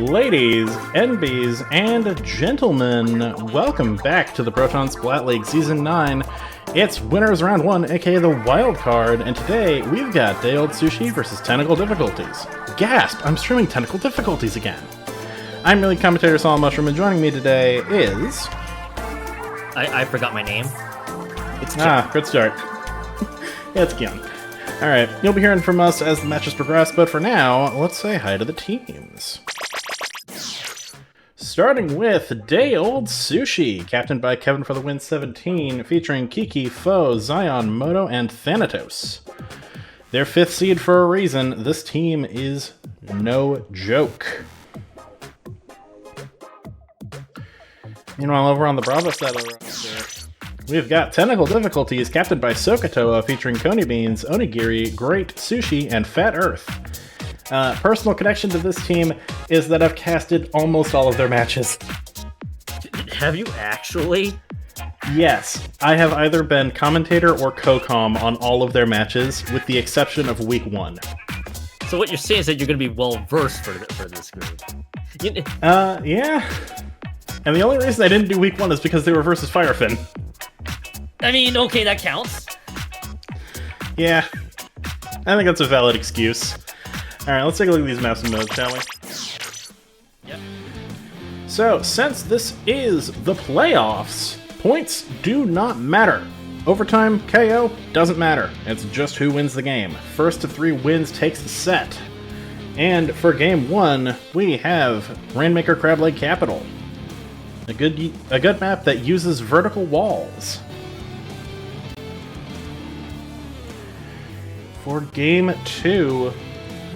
Ladies, NBs, and gentlemen, welcome back to the Proton Splat League Season 9. It's Winners Round 1, aka the Wild Card, and today we've got Day Old Sushi versus Tentacle Difficulties. Gasp! I'm streaming Tentacle Difficulties again. I'm really commentator Solid Mushroom, and joining me today is... I forgot my name. It's Kion. Good start. It's Kion. Alright, you'll be hearing from us as the matches progress, but for now, let's say hi to the teams. Starting with Day Old Sushi, captained by Kevin for the win 17, featuring Kiki, Foe, Zion, Moto, and Thanatos. Their 5th seed for a reason, this team is no joke. Meanwhile, over on the Bravo side of the roster, we've got Tentacle Difficulties, captained by Sokatoa, featuring Coney Beans, Onigiri, Great Sushi, and Fat Earth. Personal connection to this team is that I've casted almost all of their matches. Have you actually? Yes, I have either been commentator or co-com on all of their matches, with the exception of Week 1. So what you're saying is that you're going to be well-versed for this group. Yeah. And the only reason I didn't do Week 1 is because they were versus Firefin. I mean, okay, that counts. Yeah, I think that's a valid excuse. Alright, let's take a look at these maps and modes, shall we? Yep. So, since this is the playoffs, points do not matter. Overtime, KO, doesn't matter. It's just who wins the game. First to 3 wins takes the set. And for Game 1, we have Rainmaker Crab Lake Capital. A good map that uses vertical walls. For Game 2,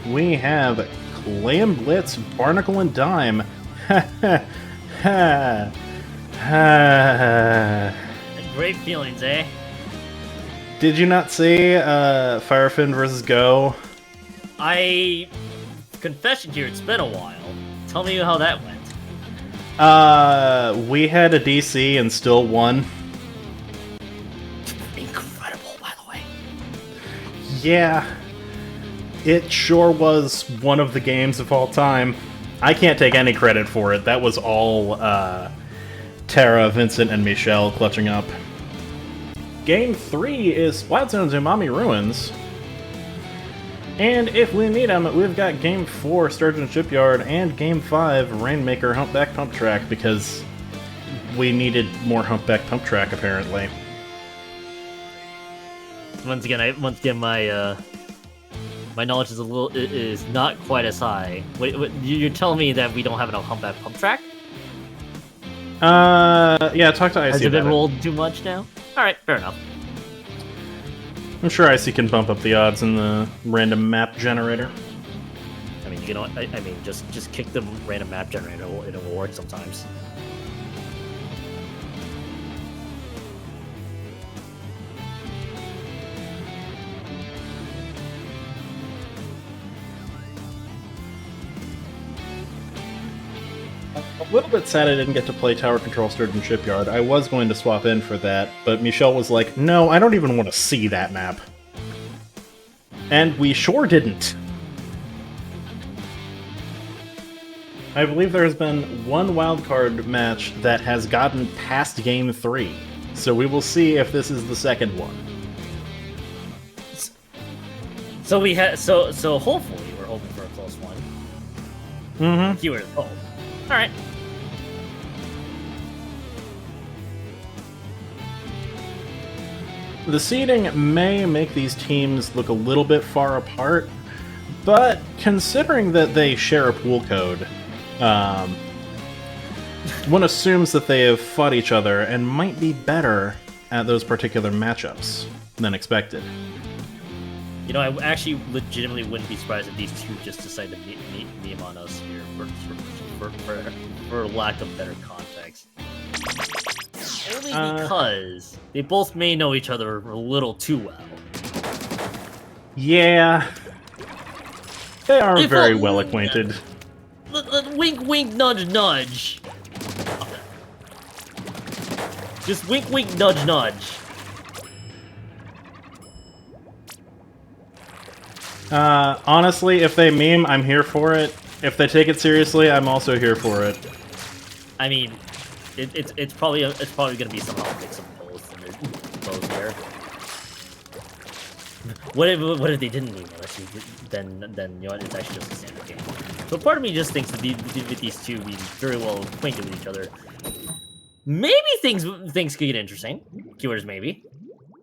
we have Clam Blitz, Barnacle, and Dime. Great feelings, eh? Did you not see Firefin versus Go? I... Confession here, it's been a while. Tell me how that went. We had a DC and still won. Incredible, by the way. Yeah. It sure was one of the games of all time. I can't take any credit for it. That was all Tara, Vincent, and Michelle clutching up. Game 3 is Splat Zone's Umami Ruins. And if we need them, we've got Game 4 Sturgeon Shipyard and Game 5 Rainmaker Humpback Pump Track because we needed more Humpback Pump Track apparently. Once again, my knowledge is not quite as high. Wait, you're telling me that we don't have enough Humpback Pump Track? Yeah, talk to IC. Has it been rolled too much now? Alright, fair enough. I'm sure IC can bump up the odds in the random map generator. I mean, you know, I mean, just kick the random map generator. It will work sometimes. A little bit sad I didn't get to play Tower Control Sturgeon Shipyard. I was going to swap in for that, but Michelle was like, no, I don't even want to see that map. And we sure didn't. I believe there has been one wildcard match that has gotten past Game 3, so we will see if this is the second one. So we had so hopefully we're hoping for a close one. Mm-hmm. If you were to hope. All right. The seeding may make these teams look a little bit far apart, but considering that they share a pool code, one assumes that they have fought each other and might be better at those particular matchups than expected. You know, I actually legitimately wouldn't be surprised if these two just decide to meme on us here for lack of better context. Only because they both may know each other a little too well. Yeah. They are very well acquainted. Wink, wink, nudge, nudge. Just wink, wink, nudge, nudge. Honestly, if they meme, I'm here for it. If they take it seriously, I'm also here for it. I mean, it's probably gonna be somehow a mix of both, and both there. What if they didn't need LSU? Then you know what? It's actually just a standard game. So part of me just thinks that with these two being very well acquainted with each other, maybe things could get interesting. Keywords maybe.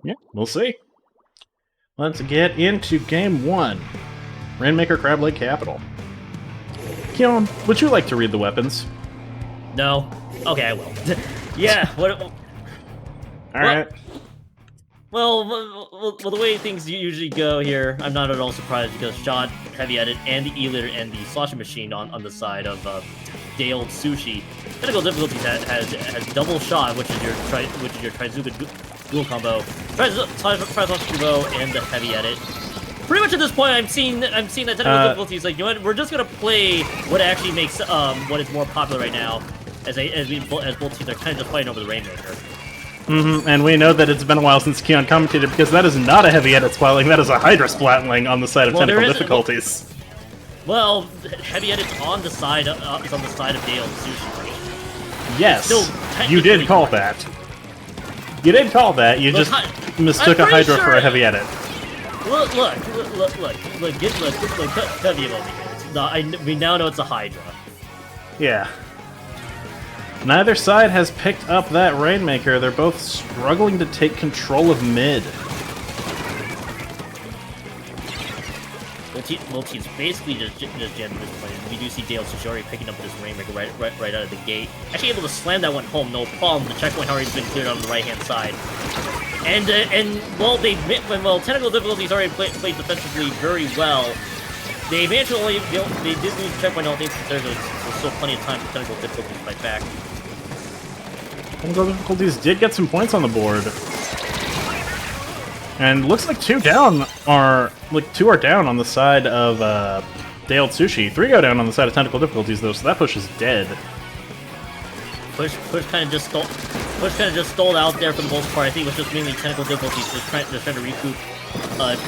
Yeah, we'll see. Let's get into game 1. Rainmaker Crab Lake Capital. Keon, would you like to read the weapons? No. Okay, I will. Yeah. What? All right. Well, the way things usually go here, I'm not at all surprised because shot, heavy edit, and the E-liter and the sloshing machine on the side of day-old Sushi. Tentacle difficulties has double shot, which is your Trizuka dual combo, Tri-Slosh duo, and the heavy edit. Pretty much at this point, I'm seeing that technical difficulties like, you know what, we're just gonna play what actually makes what is more popular right now, as both teams are kind of just fighting over the Rainmaker. And we know that it's been a while since Keon commentated because that is not a heavy edit splatling, that is a Hydra splatling on the side of Tentacle difficulties. Well, heavy edit on the side is on the side of Dale and Sushi. Yes, you did call that. You did call that. You just mistook a Hydra for a heavy edit. Look, we now know it's a Hydra. Yeah. Neither side has picked up that Rainmaker. They're both struggling to take control of mid. Both teams basically just jammed this point. We do see Dale Sushi picking up this Rainmaker right out of the gate. Actually able to slam that one home, no problem. The checkpoint already been cleared on the right-hand side. And Tentacle difficulties already played defensively very well. They eventually they did lose the checkpoint. I don't think there's still plenty of time for Tentacle difficulties to fight back. Tentacle difficulties did get some points on the board. And looks like two are down on the side of Dale Sushi. 3 go down on the side of Tentacle difficulties though, so that push is dead. Push kind of just stalled out there for the most part. I think it was just mainly Tentacle difficulties just trying to recoup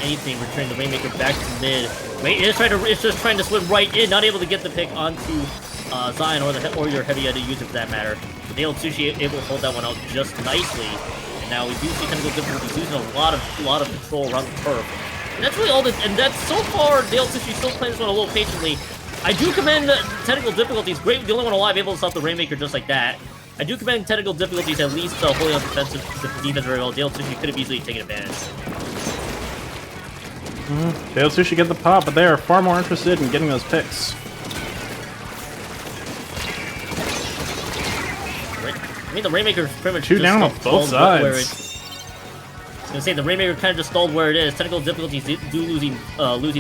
anything, returning the Rainmaker back to mid. It's just trying to slip right in, not able to get the pick onto Zion or your heavy edit user for that matter. Dale Sushi able to hold that one out just nicely. And now we do see Tentacle difficulties losing a lot of control around the turf. And that's really all and that's so far Dale Sushi still playing this one a little patiently. I do commend Tentacle difficulties. Great, the only one alive able to stop the Rainmaker just like that. I do commend Tentacle difficulties at least holding on defense very well. Dale Sushi could have easily taken advantage. Dale Sushi get the pop, but they are far more interested in getting those picks. I mean, the Rainmaker pretty much 2 down on both sides. I was gonna say the Rainmaker kind of just stalled where it is. Technical difficulties losing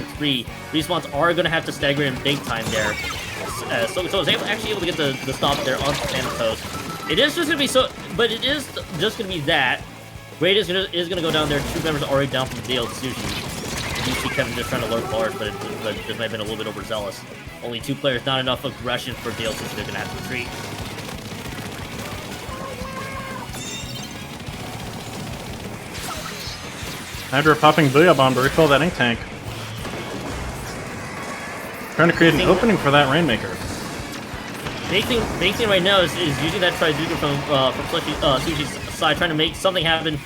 3. Respawns are gonna have to stagger in big time there. So I was actually able to get the stop there on Thanatos. It is just gonna be but it is just gonna be that. Raid is gonna go down there. 2 members already down from Dale Sushi. You see Kevin just trying to lurk bars, but this might have been a little bit overzealous. Only 2 players, not enough aggression for Dale Sushi. They're gonna have to retreat. Hydra popping Booyah Bomb to refill that ink tank. Trying to create an opening for that Rainmaker. Big thing right now is using that Trizuka from Sushi's side, trying to make something happen.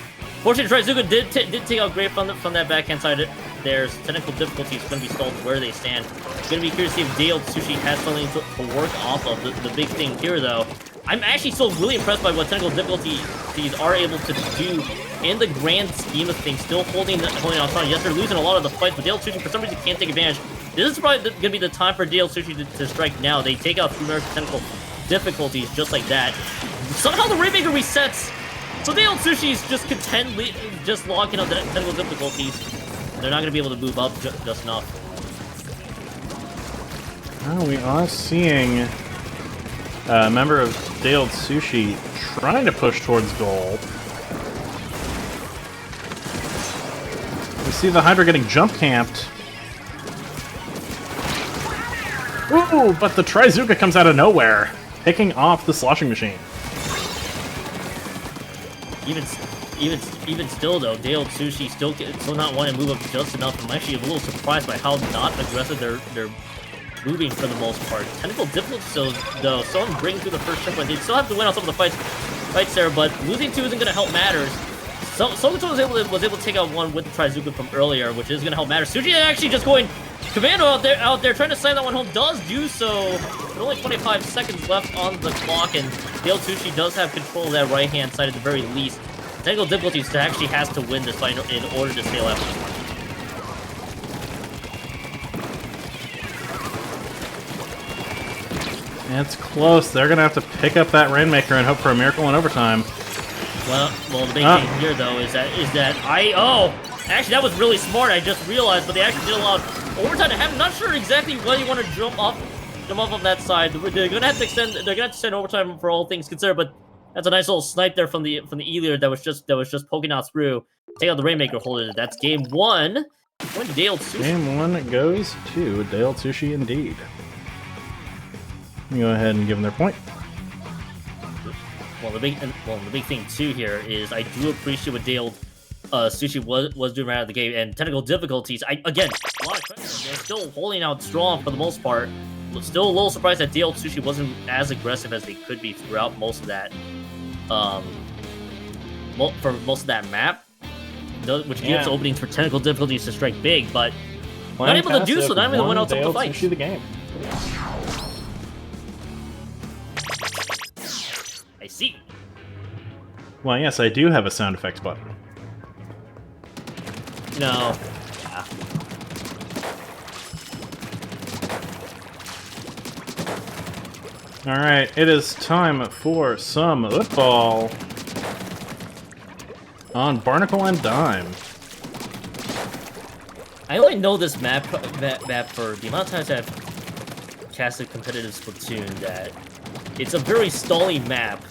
Fortunately, Trizuka did take out great from that backhand side. There's technical difficulties going to be stalled where they stand. It's going to be curious to see if Dale Sushi has something to work off of. The big thing here, though, I'm actually still really impressed by what technical difficulties are able to do in the grand scheme of things. Still holding on strong. Yes, they're losing a lot of the fights, but Dale Sushi for some reason can't take advantage. This is probably going to be the time for Dale Sushi to strike now. They take out 3 technical difficulties just like that. Somehow the Rainmaker resets. So Dale Sushi's just just locking up the technical difficulties. They're not going to be able to move up just enough. Well, we are seeing a member of Dale Sushi trying to push towards goal. We see the Hydra getting jump camped. Ooh, but the Trizuka comes out of nowhere, picking off the sloshing machine. Even still though, Dale Sushi still not wanting to move up just enough. I'm actually a little surprised by how not aggressive their moving for the most part. Tentacle difficult though. Someone bring through the first checkpoint. They still have to win on some of the fights there, but losing 2 isn't going to help matters. Sogato was able to take out 1 with the Trizuka from earlier, which is going to help matters. Sushi actually just going Commando out there trying to slam that one home, does do so. With only 25 seconds left on the clock, and Dale Sushi does have control of that right-hand side at the very least. Technical difficulties actually has to win this fight in order to stay alive. It's close. They're going to have to pick up that Rainmaker and hope for a miracle in overtime. Well, the big thing here, though, is that actually, that was really smart. I just realized, but they actually did allow overtime to happen. I'm not sure exactly whether you want to jump off of that side. They're gonna have to extend. They're gonna have to extend overtime for all things considered. But that's a nice little snipe there from the E-Leader that was just poking out through. Take out the Rainmaker holder. That's game 1. Going to Dale Sushi. Game 1 goes to Dale Sushi indeed. Go ahead and give them their point. Well, the big thing too here is I do appreciate what Dale Sushi was doing right out of the game, and technical difficulties. Again, a lot of credit. They're still holding out strong for the most part. Still a little surprised that Dale Sushi wasn't as aggressive as they could be throughout most of that, for most of that map, which gives openings for technical difficulties to strike big, but not able to do so. Not even to win out some of the fights. Sushi the game. I see. Well, yes, I do have a sound effects button. No. Yeah. Alright, it is time for some football on Barnacle and Dime. I only know this map for the amount of times I've casted competitive Splatoon that it's a very stally map.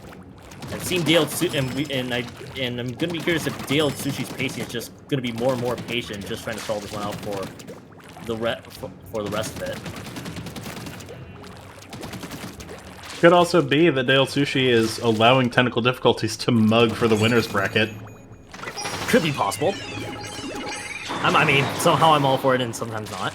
I've seen Dale and I'm gonna be curious if Dale Sushi's pacing is just gonna be more and more patient, just trying to stall this one out for the rest of it. Could also be that Dale Sushi is allowing technical difficulties to mug for the winner's bracket. Could be possible. I mean, somehow I'm all for it, and sometimes not.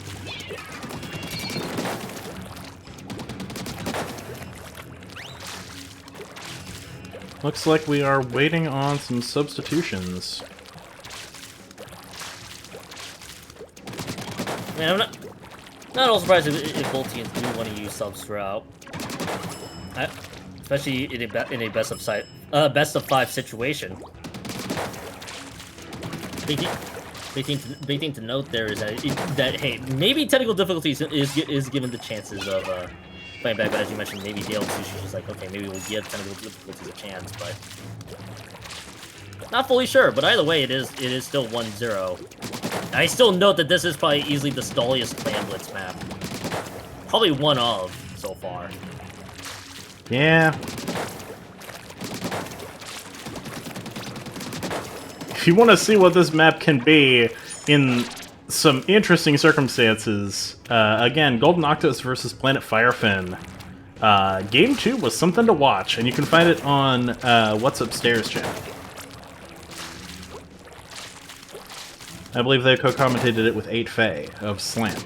Looks like we are waiting on some substitutions. Man, I'm not all surprised if both teams do want to use subs throughout, especially in a best of 5 situation. Big thing to note there is that hey, maybe technical difficulties is given the chances of playing back, but as you mentioned, maybe Dale Sushi is like, okay, maybe we'll give technical difficulties a chance, but not fully sure. But either way, it is still 1-0. I still note that this is probably easily the stalliest Clan Blitz map, probably one of so far. Yeah. If you want to see what this map can be in some interesting circumstances, again, Golden Octos versus Planet Firefin. Game 2 was something to watch, and you can find it on What's Upstairs channel. I believe they co-commentated it with 8 Faye of Slant.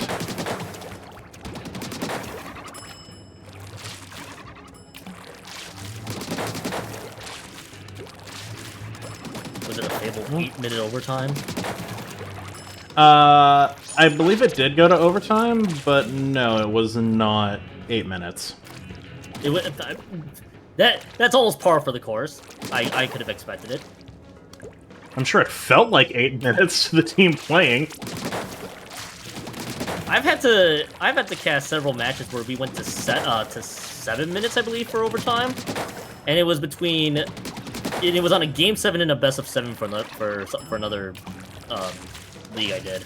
Was it a fabled 8-minute overtime? I believe it did go to overtime, but no, it was not 8 minutes. That's almost par for the course. I could have expected it. I'm sure it felt like 8 minutes to the team playing. I've had to cast several matches where we went to 7 minutes, I believe, for overtime, and it was between. It was on a game 7 and a best of 7 for another league I did.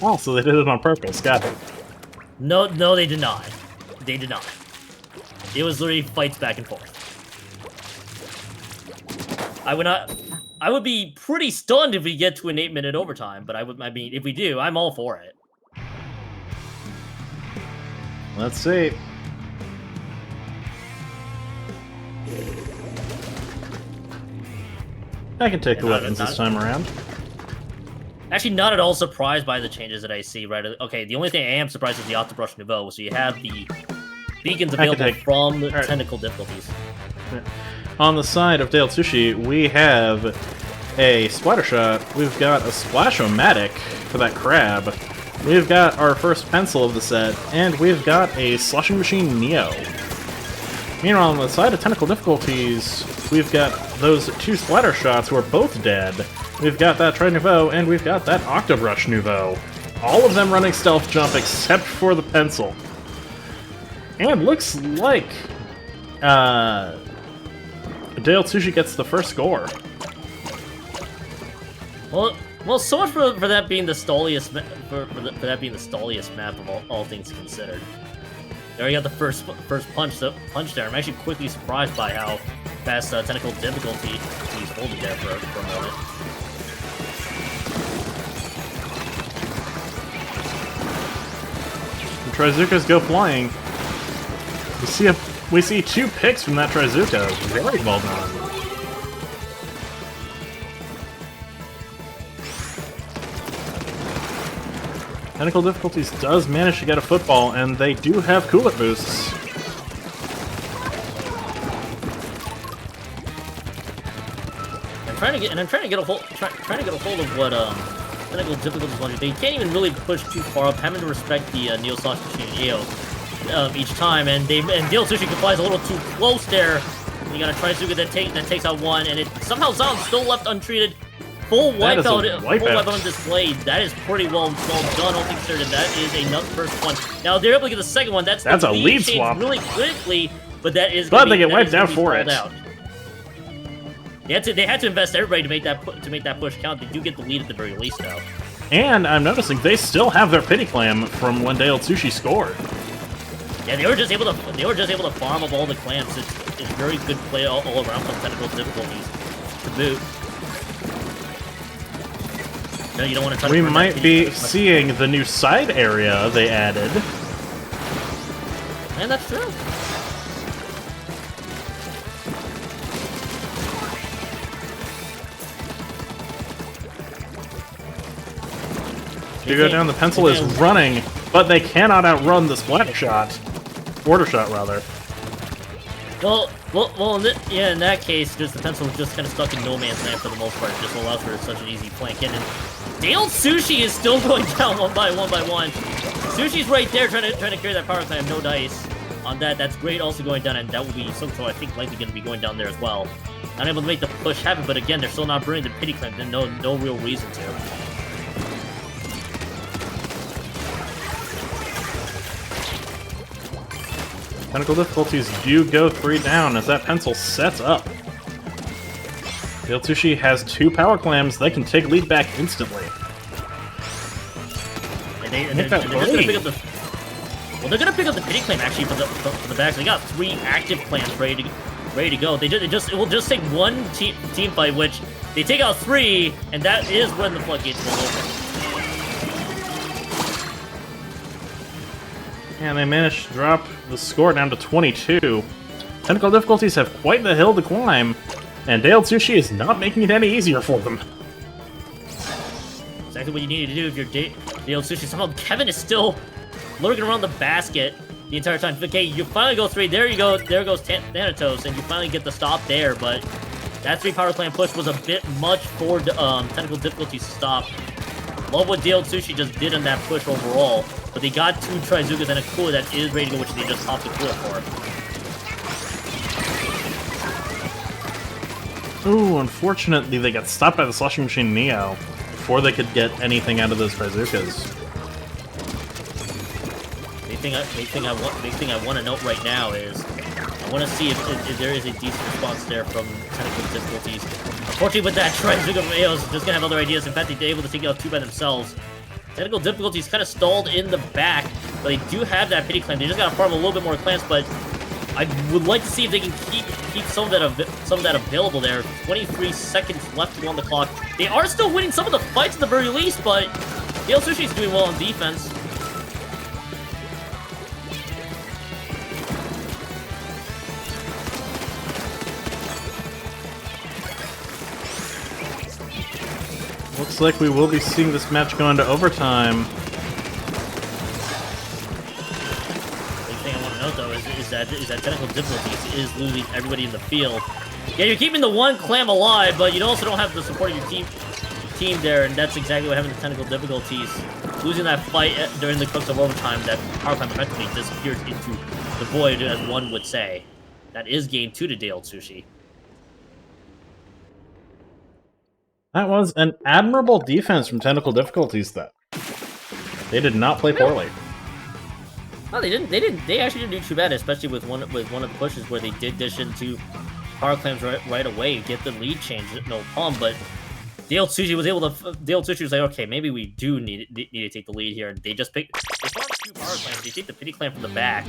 Oh, so they did it on purpose. Got it. No, they did not. They did not. It was literally fights back and forth. I would be pretty stunned if we get to an 8-minute overtime, but I mean, if we do, I'm all for it. Let's see. I can take the weapons this time around. Actually, not at all surprised by the changes that I see, right? Okay, the only thing I am surprised is the Octobrush Nouveau, so you have the beacons available from the Tentacle difficulties. On the side of Dale Sushi, we have a Splattershot, we've got a Splash-O-Matic for that crab, we've got our first pencil of the set, and we've got a Slushing Machine Neo. Meanwhile, on the side of Tentacle difficulties, we've got those two Splattershots who are both dead. We've got that Tri Nouveau, and we've got that Octobrush Nouveau. All of them running Stealth Jump except for the pencil. And looks like Dale Sushi gets the first score. Well, so much for that being the stalliest for that being the stalliest map of all things considered. There you got the first punch there. I'm actually quickly surprised by how fast Tentacle difficulty he's holding there for a moment. The Trizukas go flying. We see two picks from that Trizuka. Very well done. Tentacle difficulties does manage to get a football, and they do have cooler boosts. I'm trying to get a hold of what Tentacle difficulties want to do. They can't even really push too far up, having to respect the Neo Slash Machine Neo each time, and Dale Sushi flies a little too close there. You got a Trizuka that takes out one, and it somehow Zion's still left untreated. Full wipeout on display. That is pretty well done. All things considered, that is another first one. Now they're able to get the second one. That's a lead swap really quickly, but that is. But they get wiped out for it. They had to invest everybody to make that push count. They do get the lead at the very least, though. And I'm noticing they still have their pity clam from when Dale Sushi scored. Yeah, they were just able to farm up all the clams. It's very good play all around from Tentacle difficulties to boot. No, you don't want to touch. We might be seeing the new side area they added. And that's true. You go down, the pencil is running, but they cannot outrun the Splat Shot. Border Shot, rather. Well, in that case, the pencil was just kind of stuck in no man's land for the most part. It just allows for such an easy flank in. And Dale Sushi is still going down one by one. Sushi's right there trying to carry that power clam. No dice on that. That's great. Also going down, and that will be so I think likely going to be going down there as well. Not able to make the push happen, but again, they're still not bringing the pity clam. There's no real reason to. Tentacle difficulties do go 3 down as that pencil sets up. Dale Sushi has 2 power clams. They can take lead back instantly. They're gonna pick up the pity clam actually for the back. They got 3 active clams ready to go. It will just take one team fight, which they take out 3, and that is when the floodgates will open. And they managed to drop the score down to 22. Tentacle difficulties have quite the hill to climb, and Dale Sushi is not making it any easier for them. Exactly what you need to do if you're Dale Sushi. Somehow Kevin is still lurking around the basket the entire time. Okay, you finally go 3. There you go. There goes Thanatos, and you finally get the stop there, but that 3 power clam push was a bit much for Tentacle difficulties to stop. Love what Dale Sushi just did on that push overall. But they got 2 Trizukas and a cooler that is ready to go, which they just popped the cooler for. Ooh, unfortunately they got stopped by the Slushing Machine Neo before they could get anything out of those Trizukas. Big thing I want to note right now is I want to see if there is a decent response there from Tentacle difficulties. Unfortunately, with that Trizuka from Aeos, just gonna have other ideas. In fact, they're able to take out 2 by themselves. Tentacle difficulties kind of stalled in the back, but they do have that pity clam. They just gotta farm a little bit more clams, but I would like to see if they can keep some of that available there. 23 seconds left on the clock. They are still winning some of the fights at the very least, but Dale Sushi's doing well on defense. Looks like we will be seeing this match go into overtime. The thing I want to note though is that technical difficulties is losing everybody in the field. Yeah, you're keeping the one clam alive, but you also don't have the support of your team there, and that's exactly what having the technical difficulties. Losing that fight during the crux of overtime, that power clam effectively disappears into the void, as one would say. That is game 2 to Dale Sushi. That was an admirable defense from Tentacle Difficulties, though. They did not play poorly. No, they didn't. They actually didn't do too bad, especially with one of the pushes where they did dish into power clams right away, get the lead change, no problem. But Dale Sushi was able to. Dale Sushi was like, okay, maybe we do need to take the lead here, and they just picked. They farmed 2 power clams. They take the pity clam from the back.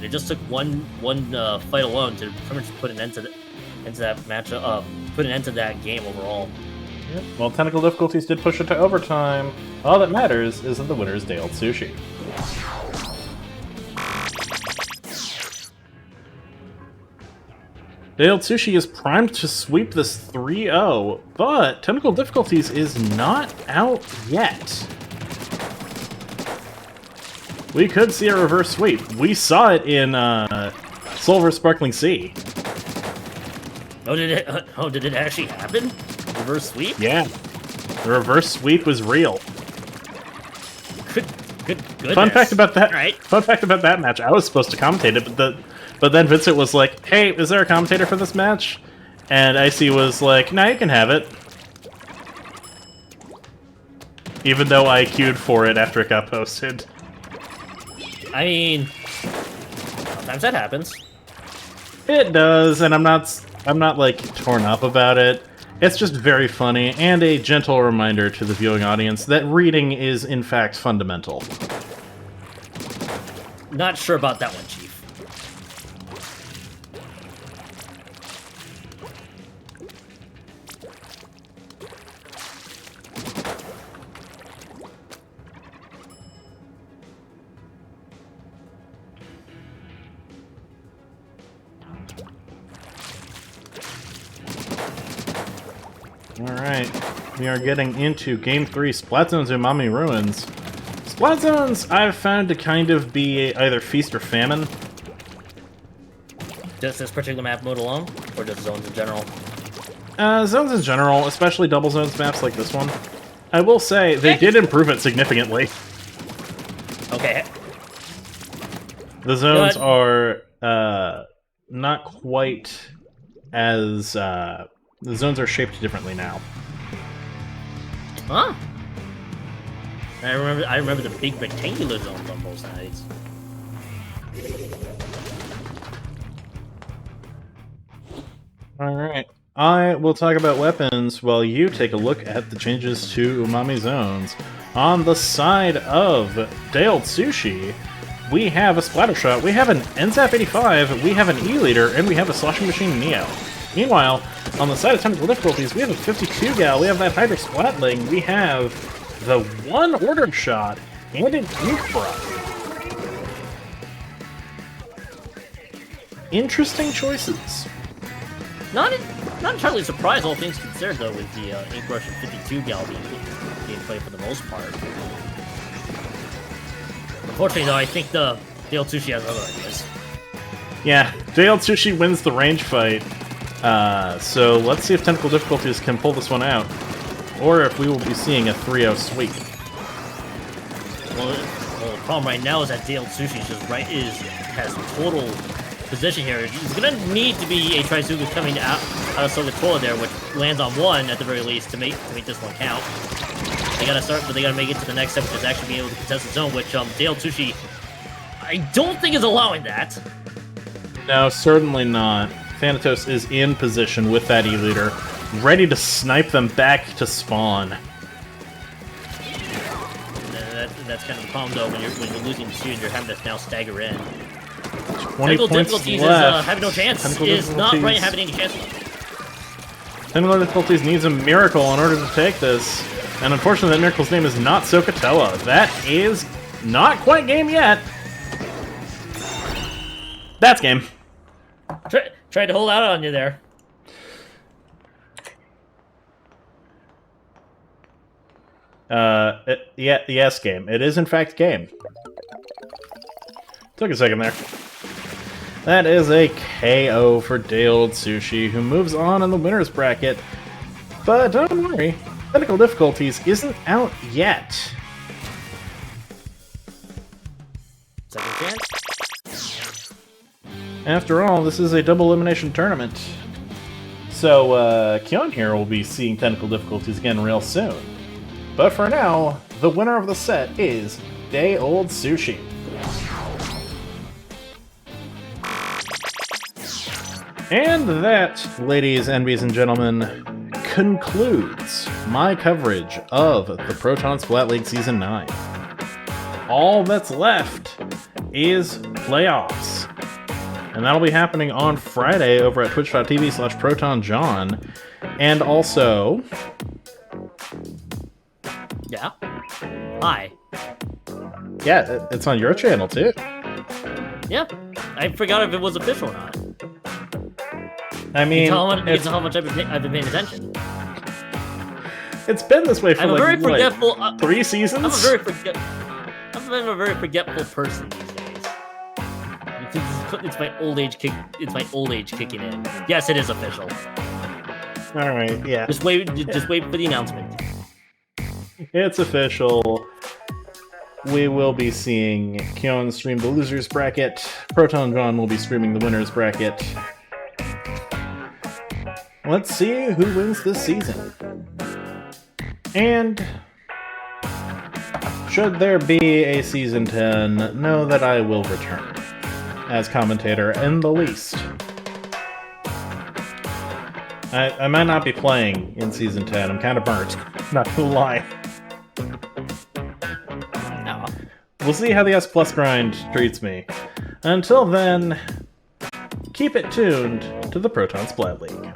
They just took one fight alone to pretty much put an end to that matchup. Put an end to that game overall. Yep. Well, Technical Difficulties did push it to overtime. All that matters is that the winner is Dale Sushi. Dale Sushi is primed to sweep this 3-0, but Technical Difficulties is not out yet. We could see a reverse sweep. We saw it in Silver Sparkling Sea. Oh, did it actually happen? Reverse sweep? Yeah. The reverse sweep was real. Good goodness. Fun fact about that. Right. Fun fact about that match. I was supposed to commentate it, but then Vincent was like, "Hey, is there a commentator for this match?" And Icy was like, "No, you can have it." Even though I queued for it after it got posted. I mean, sometimes that happens. It does, and I'm not like torn up about it. It's just very funny, and a gentle reminder to the viewing audience that reading is, in fact, fundamental. Not sure about that one, Chief. Alright, we are getting into Game 3, Splat Zones Umami Ruins. Splat Zones I've found to kind of be either feast or famine. Just this particular map mode alone, or just zones in general? Zones in general, especially double zones maps like this one. I will say, they did improve it significantly. Okay. The zones are not quite as... the zones are shaped differently now. Huh? I remember the big rectangular zones on both sides. Alright. I will talk about weapons while you take a look at the changes to Umami Zones. On the side of Dale Sushi, we have a Splatter Shot, we have an NZAP 85, we have an E-Leader, and we have a Sloshing Machine Neo. Meanwhile, on the side of Technical Difficulties, we have a 52 gal, we have that Hydra Splatling, we have the one Ordered Shot, and an Ink Brush. Interesting choices. Not entirely surprised, all things considered, though, with the Ink Brush and 52 gal being played for the most part. Unfortunately, though, I think the Dale Sushi has other ideas. Yeah, Dale Sushi wins the range fight. So let's see if Technical Difficulties can pull this one out, or if we will be seeing a 3-0 sweep. Well, the problem right now is that Dale Sushi has total position here. He's gonna need to be a Trizuka coming out of Sogatola there, which lands on 1 at the very least to make this one count. They gotta start, but they gotta make it to the next step, which is actually being able to contest the zone, which Dale Sushi, I don't think is allowing that. No, certainly not. Thanatos is in position with that E-Leader, ready to snipe them back to spawn. That's kind of the problem, though, when you're losing 2 and you're having to now stagger in. 20 Technical points Difficulties left. is having no chance. Is not right having any chance. Technical Difficulties needs a miracle in order to take this. And unfortunately, that miracle's name is not Sokatella. That is not quite game yet. That's game. Tried to hold out on you there. Yeah, yes, game. It is in fact game. Took a second there. That is a KO for day old Sushi, who moves on in the winner's bracket. But don't worry, Tentacle Difficulties isn't out yet. Second chance. After all, this is a double elimination tournament. So, Kyon here will be seeing Tentacle Difficulties again real soon. But for now, the winner of the set is day old Sushi. And that, ladies, envies, and gentlemen, concludes my coverage of the Proton Splat League Season 9. All that's left is playoffs. And that'll be happening on Friday over at twitch.tv/ProtonJohn. And also... Yeah? Hi. Yeah, it's on your channel, too. Yeah. I forgot if it was official or not. I mean, you can tell how much I've been paying attention. It's been this way for I'm a very forgetful. 3 seasons. I've been a very forgetful person these days. It's my old age kick. It's my old age kicking in. Yes, it is official. All right, yeah. Just wait for the announcement. It's official. We will be seeing Kyon stream the losers bracket. Proton John will be streaming the winners bracket. Let's see who wins this season. And should there be a Season 10, know that I will return as commentator in the least. I might not be playing in Season 10. I'm kind of burnt. Not gonna lie. No. We'll see how the S Plus grind treats me. Until then, keep it tuned to the Proton Splat League.